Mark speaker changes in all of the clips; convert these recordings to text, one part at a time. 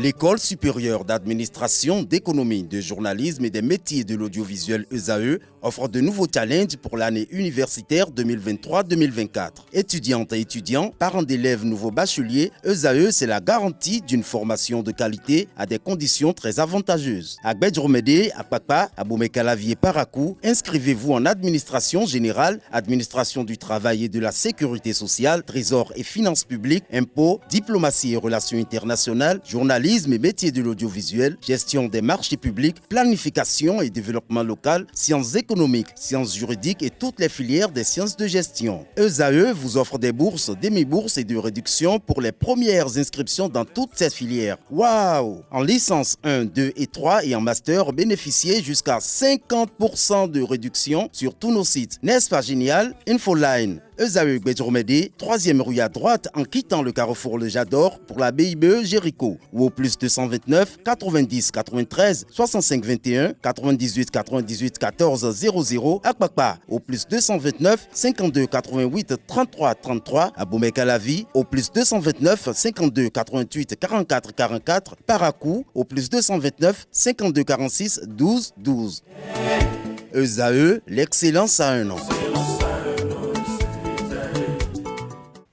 Speaker 1: L'École supérieure d'administration, d'économie, de journalisme et des métiers de l'audiovisuel ESAE offre de nouveaux challenges pour l'année universitaire 2023-2024. Étudiantes et étudiants, parents d'élèves nouveaux bacheliers, ESAE, c'est la garantie d'une formation de qualité à des conditions très avantageuses. À Gbedjromede, à Papa, à Boumekalavi et Parakou, inscrivez-vous en administration générale, administration du travail et de la sécurité sociale, trésor et finances publiques, impôts, diplomatie et relations internationales, journalisme et métiers de l'audiovisuel, gestion des marchés publics, planification et développement local, sciences économiques, sciences juridiques et toutes les filières des sciences de gestion. ESAE vous offre des bourses, demi-bourses et de réductions pour les premières inscriptions dans toutes ces filières. Waouh! En licence 1, 2 et 3 et en master, bénéficiez jusqu'à 50% de réduction sur tous nos sites. N'est-ce pas génial? Infoline. ESAE Gbedjromede, 3e rue à droite en quittant le carrefour Le Jador pour la BIBE Jéricho ou au plus 229 90 93 65 21 98 98 14 00 à Kpakpa au plus 229 52 88 33 33 à Boumekalavi au plus 229 52 88 44 44 Parakou au plus 229 52 46 12 12. ESAE, l'excellence à un nom.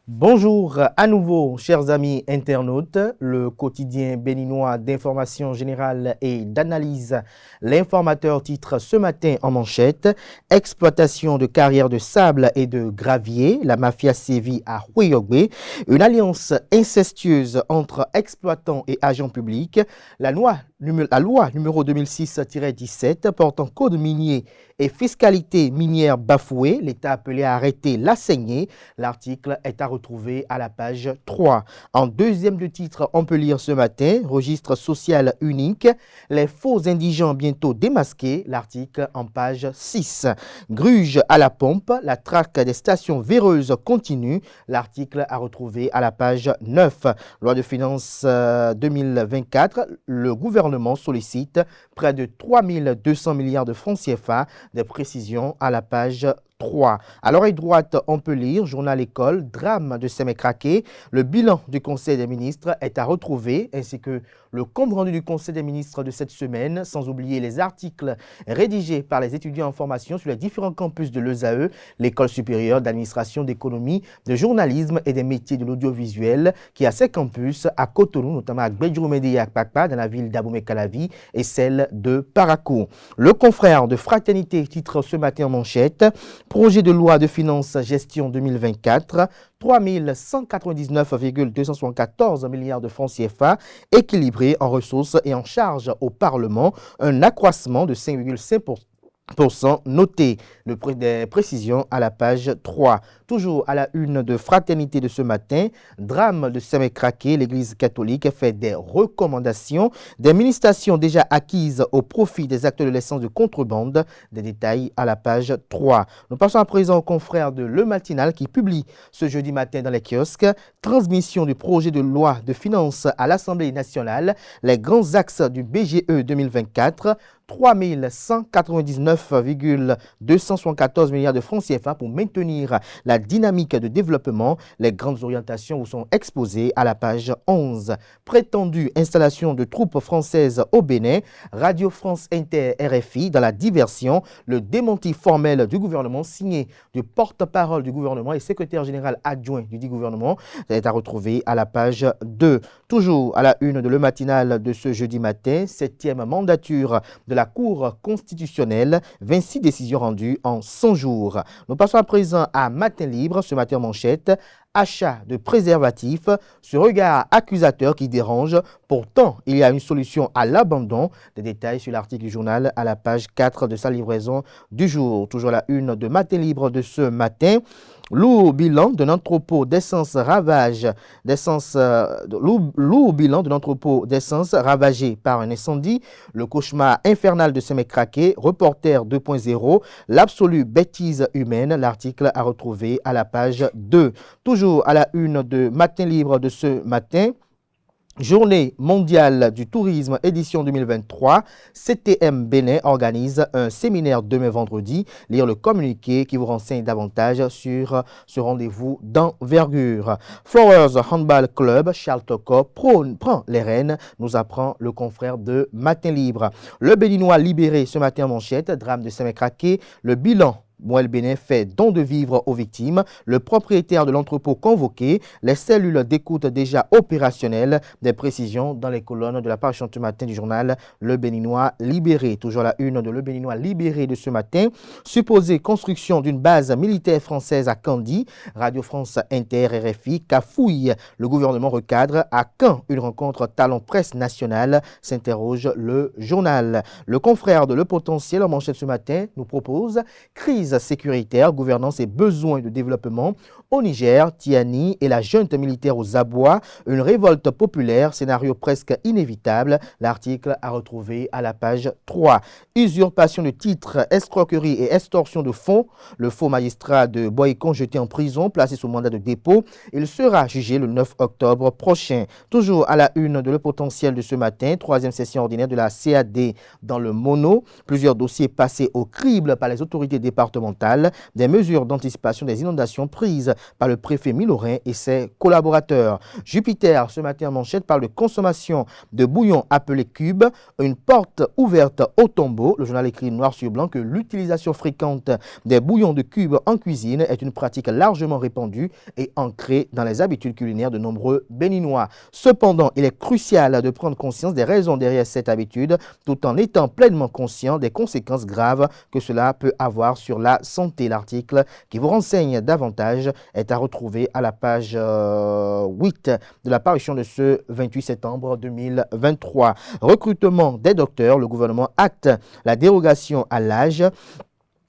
Speaker 2: Bonjour à nouveau, chers amis internautes. Le quotidien béninois d'information générale et d'analyse, l'informateur titre ce matin en manchette: exploitation de carrières de sable et de gravier, la mafia sévit à Houeyogbe, une alliance incestueuse entre exploitants et agents publics, la loi numéro 2006-17 portant code minier et fiscalité minière bafouée, l'État appelé à arrêter la saignée. L'article est à retrouver à la page 3. En deuxième de titre, on peut lire ce matin: registre social unique, les faux indigents bientôt démasqués. L'article en page 6. Gruge à la pompe, la traque des stations véreuses continue. L'article à retrouver à la page 9. Loi de finances 2024, le gouvernement sollicite près de 3200 milliards de francs CFA. Des précisions à la page 3. À l'oreille droite, on peut lire journal école, drame de Sémécraqué. Le bilan du Conseil des ministres est à retrouver, ainsi que le compte rendu du Conseil des ministres de cette semaine, sans oublier les articles rédigés par les étudiants en formation sur les différents campus de l'ESAE, l'École supérieure d'administration, d'économie, de journalisme et des métiers de l'audiovisuel, qui a ses campus à Cotonou, notamment à Gbedjromede et à Kpakpa, dans la ville d'Abomey-Calavi, et celle de Parakou. Le confrère de Fraternité titre ce matin en manchette: projet de loi de finances gestion 2024, 3199,274 milliards de francs CFA équilibrés en ressources et en charges au Parlement, un accroissement de 5,5% noté. Des précisions à la page 3. Toujours à la une de Fraternité de ce matin, drame de Sémécraqué, l'Église catholique fait des recommandations, des ministrations déjà acquises au profit des acteurs de l'essence de contrebande. Des détails à la page 3. Nous passons à présent au confrère de Le Matinal qui publie ce jeudi matin dans les kiosques: transmission du projet de loi de finances à l'Assemblée nationale, les grands axes du BGE 2024, 3199,274 milliards de francs CFA pour maintenir la dynamique de développement. Les grandes orientations vous sont exposées à la page 11. Prétendue installation de troupes françaises au Bénin, Radio France Inter RFI dans la diversion, le démenti formel du gouvernement signé du porte-parole du gouvernement et secrétaire général adjoint du dit gouvernement est à retrouver à la page 2. Toujours à la une de Le Matinal de ce jeudi matin, 7e mandature de la Cour constitutionnelle, 26 décisions rendues en 100 jours. Nous passons à présent à Matin Libre, ce matin en manchette: achat de préservatifs, ce regard accusateur qui dérange. Pourtant, il y a une solution à l'abandon. Des détails sur l'article du journal à la page 4 de sa livraison du jour. Toujours la une de Matin Libre de ce matin: lourd bilan d'un entrepôt d'essence ravagé par un incendie. Le cauchemar infernal de Sémécraqué, Reporter 2.0, l'absolue bêtise humaine. L'article à retrouver à la page 2. Toujours à la une de Matin Libre de ce matin: Journée mondiale du tourisme édition 2023, CTM Bénin organise un séminaire demain vendredi. Lire le communiqué qui vous renseigne davantage sur ce rendez-vous d'envergure. Flowers Handball Club, Charles Toko prend les rênes, nous apprend le confrère de Matin Libre. Le Béninois libéré ce matin en manchette, drame de Sémécraqué, le bilan. Mouel Bénin fait don de vivres aux victimes. Le propriétaire de l'entrepôt convoqué. Les cellules d'écoute déjà opérationnelles. Des précisions dans les colonnes de la page ce matin du journal Le Béninois libéré. Toujours la une de Le Béninois libéré de ce matin. Supposée construction d'une base militaire française à Candy. Radio France Inter RFI. Cafouille. Le gouvernement recadre. À quand une rencontre talent presse nationale? S'interroge le journal. Le confrère de Le Potentiel en manchette ce matin nous propose crise sécuritaire, gouvernance et besoins de développement. Au Niger, Tiani et la junte militaire aux abois, une révolte populaire, scénario presque inévitable. L'article à retrouver à la page 3. Usurpation de titres, escroquerie et extorsion de fonds. Le faux magistrat de Boycon jeté en prison, placé sous mandat de dépôt. Il sera jugé le 9 octobre prochain. Toujours à la une de Le Potentiel de ce matin, troisième session ordinaire de la CAD dans le Mono. Plusieurs dossiers passés au crible par les autorités départementales. Des mesures d'anticipation des inondations prises par le préfet Milorin et ses collaborateurs. Jupiter, ce matin en manchette, parle de consommation de bouillon appelé cube, une porte ouverte au tombeau. Le journal écrit noir sur blanc que l'utilisation fréquente des bouillons de cube en cuisine est une pratique largement répandue et ancrée dans les habitudes culinaires de nombreux Béninois. Cependant, il est crucial de prendre conscience des raisons derrière cette habitude, tout en étant pleinement conscient des conséquences graves que cela peut avoir sur la santé. L'article qui vous renseigne davantage est à retrouver à la page 8 de la parution de ce 28 septembre 2023. Recrutement des docteurs, le gouvernement acte la dérogation à l'âge.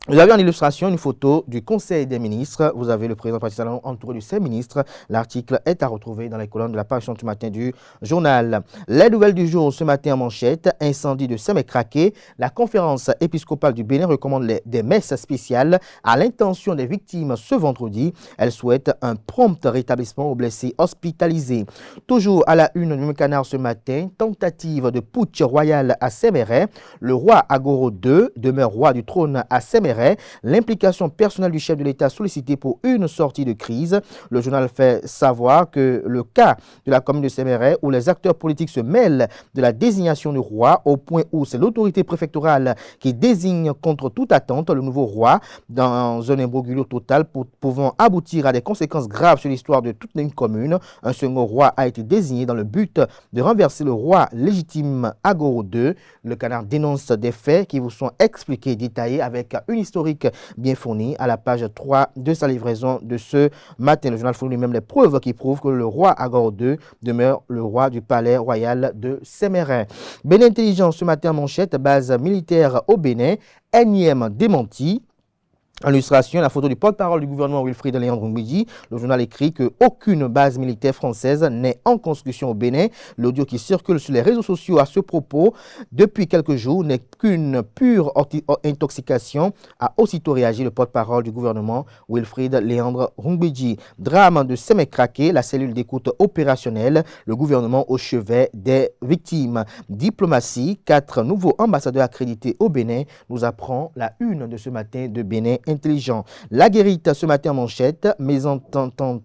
Speaker 2: Vous avez en illustration une photo du Conseil des ministres. Vous avez le président Patrice Talon entouré de ses ministres. L'article est à retrouver dans les colonnes de la page du matin du journal. Les nouvelles du jour ce matin en manchette. Incendie de Sémécraqué. La conférence épiscopale du Bénin recommande des messes spéciales à l'intention des victimes ce vendredi. Elle souhaite un prompt rétablissement aux blessés hospitalisés. Toujours à la une du Canard ce matin. Tentative de putsch royal à Séméret. Le roi Agoro II demeure roi du trône à Séméret. L'implication personnelle du chef de l'État sollicité pour une sortie de crise. Le journal fait savoir que le cas de la commune de Séméret où les acteurs politiques se mêlent de la désignation du roi au point où c'est l'autorité préfectorale qui désigne contre toute attente le nouveau roi dans un imbroglio total pouvant aboutir à des conséquences graves sur l'histoire de toute une commune. Un second roi a été désigné dans le but de renverser le roi légitime Agoro II. Le Canard dénonce des faits qui vous sont expliqués et détaillés avec une historique bien fourni à la page 3 de sa livraison de ce matin. Le journal fournit même les preuves qui prouvent que le roi Agoro II demeure le roi du palais royal de Séméret. Bénin Intelligent ce matin en manchette, base militaire au Bénin, énième démenti. En illustration, la photo du porte-parole du gouvernement Wilfried Léandre Ngouidji. Le journal écrit qu'aucune base militaire française n'est en construction au Bénin. L'audio qui circule sur les réseaux sociaux à ce propos depuis quelques jours n'est qu'une pure intoxication, a aussitôt réagi le porte-parole du gouvernement Wilfried Léandre Ngouidji. Drame de Sémécraqué, la cellule d'écoute opérationnelle, le gouvernement au chevet des victimes. Diplomatie, 4 nouveaux ambassadeurs accrédités au Bénin, nous apprend la une de ce matin de Bénin Intelligent. La guérite ce matin en manchette, mésentente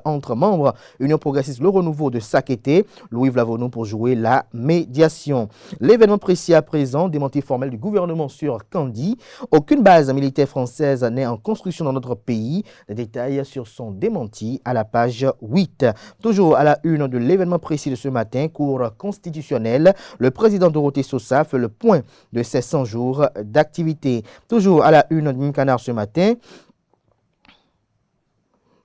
Speaker 2: entre membres Union progressiste le renouveau de Sakété, Louis Vlavonou pour jouer la médiation. L'événement précis à présent, démenti formel du gouvernement sur Candy. Aucune base militaire française n'est en construction dans notre pays. Les détails sur son démenti à la page 8. Toujours à la une de l'événement précis de ce matin, cour constitutionnelle, le président Dorothée Sosa fait le point de ses 100 jours d'activité. Toujours à la une de Canard ce matin.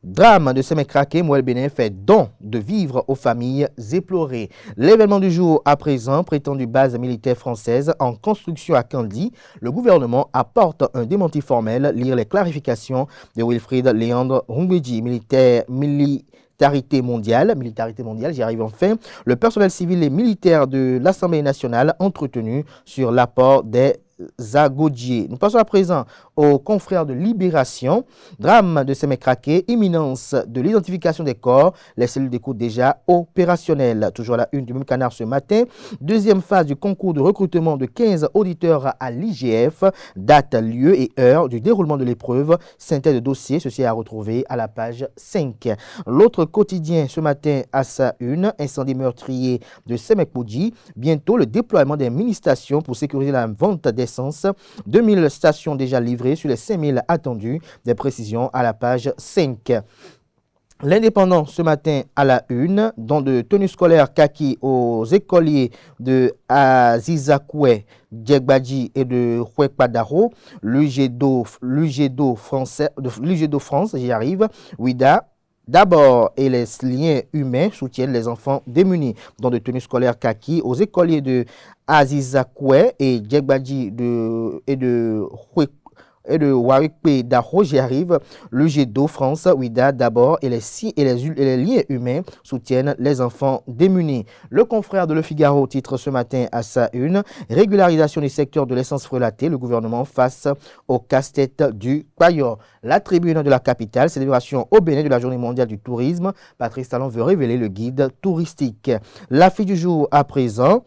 Speaker 2: Drame de Sémécraqué, Mouel Bénin fait don de vivres aux familles éplorées. L'événement du jour à présent, prétendue base militaire française en construction à Candy, le gouvernement apporte un démenti formel, lire les clarifications de Wilfried Léandre Ngouidji, militarité mondiale, j'y arrive enfin. Le personnel civil et militaire de l'Assemblée nationale entretenu sur l'apport des Zagodier. Nous passons à présent aux confrères de Libération. Drame de Sémécraqué, imminence de l'identification des corps, les cellules d'écoute déjà opérationnelles. Toujours à la une du même canard ce matin. Deuxième phase du concours de recrutement de 15 auditeurs à l'IGF. Date, lieu et heure du déroulement de l'épreuve. Synthèse de dossier, ceci à retrouver à la page 5. L'autre quotidien ce matin à sa une, incendie meurtrier de Sémécpoudji. Bientôt le déploiement des mini-stations pour sécuriser la vente d'essence. 2000 stations déjà livrées sur les 5000 attendues. Des précisions à la page 5. L'Indépendant ce matin à la une, dans de tenues scolaires kaki aux écoliers de Azizakoué, Djegbadji et de Huekpadaro, l'UGEDO France, j'y arrive, Ouida. D'abord, et les liens humains soutiennent les enfants démunis. Dans de tenues scolaires kaki aux écoliers de Azizakoué et Djegbadji et de Warikpe Daro, j'y arrive, le GEDO France, Ouida d'abord et les liens humains soutiennent les enfants démunis. Le confrère de Le Figaro titre ce matin à sa une, régularisation du secteur de l'essence frelatée, le gouvernement face au casse-tête du Payor. La tribune de la capitale, célébration au Bénin de la journée mondiale du tourisme, Patrice Talon veut révéler le guide touristique. L'affiche du jour à présent.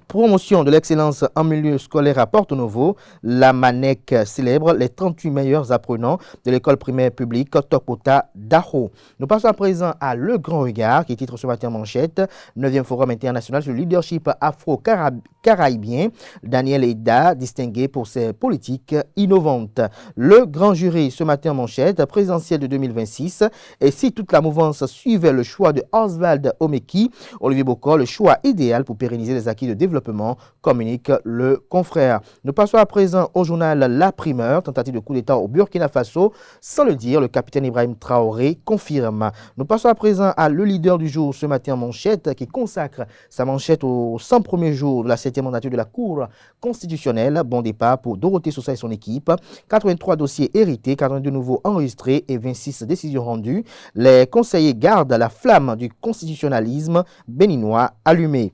Speaker 2: Promotion de l'excellence en milieu scolaire à Porto Novo, la MANEC célèbre les 38 meilleurs apprenants de l'école primaire publique Tokota d'Aho. Nous passons à présent à Le Grand Regard qui titre ce matin en manchette 9e Forum international sur le leadership afro-caraïbien. Daniel Eda, distingué pour ses politiques innovantes. Le Grand Jury ce matin en manchette présidentielle de 2026. Et si toute la mouvance suivait le choix de Oswald Omeki, Olivier Bokor, le choix idéal pour pérenniser les acquis de développement, communique le confrère. Nous passons à présent au journal La Primeur, tentative de coup d'État au Burkina Faso. Sans le dire, le capitaine Ibrahim Traoré confirme. Nous passons à présent à le leader du jour ce matin en manchette qui consacre sa manchette au 101er jour de la 7e mandature de la Cour constitutionnelle. Bon départ pour Dorothée Sosa et son équipe. 83 dossiers hérités, 42 nouveaux enregistrés et 26 décisions rendues. Les conseillers gardent la flamme du constitutionnalisme béninois allumée.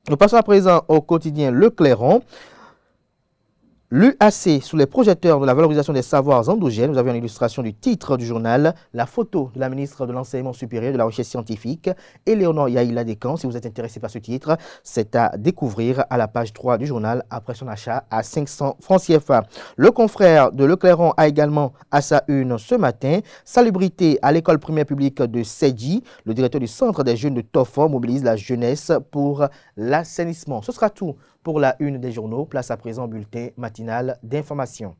Speaker 2: Nous passons à présent au quotidien Le Clairon. L'UAC sous les projecteurs de la valorisation des savoirs endogènes. Vous avez une illustration du titre du journal, la photo de la ministre de l'Enseignement supérieur et de la Recherche scientifique, Éléonore Yaïla Descamps. Si vous êtes intéressé par ce titre, c'est à découvrir à la page 3 du journal après son achat à 500 francs CFA. Le confrère de Le Clairon a également à sa une ce matin, salubrité à l'école primaire publique de Sedji. Le directeur du centre des jeunes de Tofor mobilise la jeunesse pour l'assainissement. Ce sera tout pour la une des journaux. Place à présent au bulletin matinal d'information.